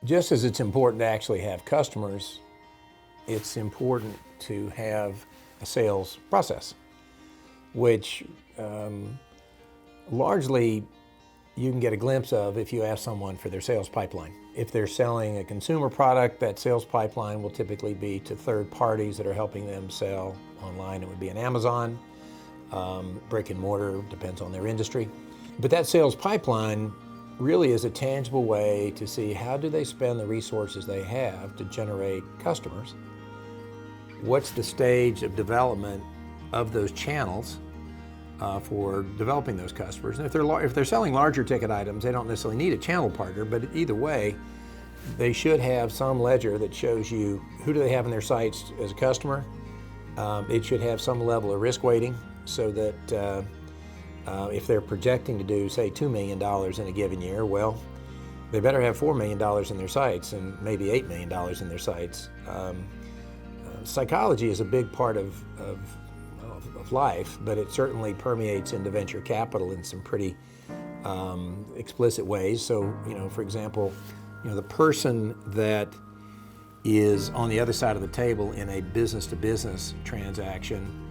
Just as it's important to actually have customers, it's important to have a sales process, which largely you can get a glimpse of if you ask someone for their sales pipeline. If they're selling a consumer product, that sales pipeline will typically be to third parties that are helping them sell online. It would be an Amazon, brick and mortar, depends on their industry. But that sales pipeline really is a tangible way to see how do they spend the resources they have to generate customers. What's the stage of development of those channels for developing those customers? And if they're selling larger ticket items, they don't necessarily need a channel partner, but either way, they should have some ledger that shows you who do they have in their sites as a customer. It should have some level of risk weighting so that if they're projecting to do, say, $2 million in a given year, well, they better have $4 million in their sites and maybe $8 million in their sites. Psychology is a big part of life, but it certainly permeates into venture capital in some pretty explicit ways. So, for example, the person that is on the other side of the table in a business-to-business transaction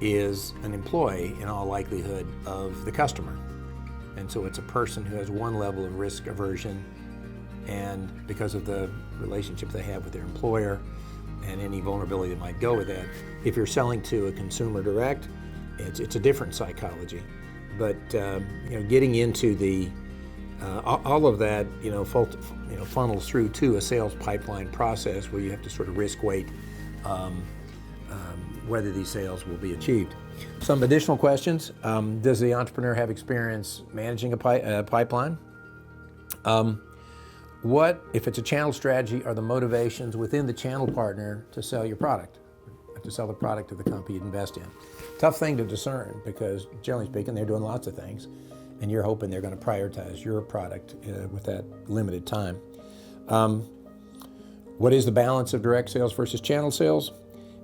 is an employee in all likelihood of the customer. And so it's a person who has one level of risk aversion, and because of the relationship they have with their employer and any vulnerability that might go with that. If you're selling to a consumer direct, it's a different psychology. But getting into the all of that funnels through to a sales pipeline process where you have to sort of risk weight whether these sales will be achieved. Some additional questions. Does the entrepreneur have experience managing a pipeline? What, if it's a channel strategy, are the motivations within the channel partner to sell your product, to sell the product of the company you invest in? Tough thing to discern because, generally speaking, they're doing lots of things, and you're hoping they're going to prioritize your product with that limited time. What is the balance of direct sales versus channel sales?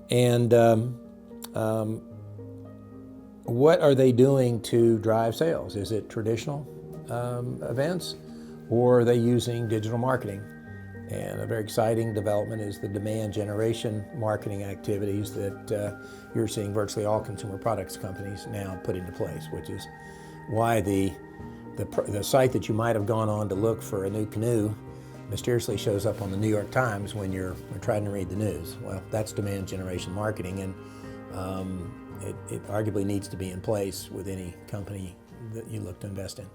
And what are they doing to drive sales? Is it traditional events, or are they using digital marketing? And a very exciting development is the demand generation marketing activities that you're seeing virtually all consumer products companies now put into place, which is why the site that you might have gone on to look for a new canoe mysteriously shows up on the New York Times when you're trying to read the news. Well, that's demand generation marketing, and it arguably needs to be in place with any company that you look to invest in.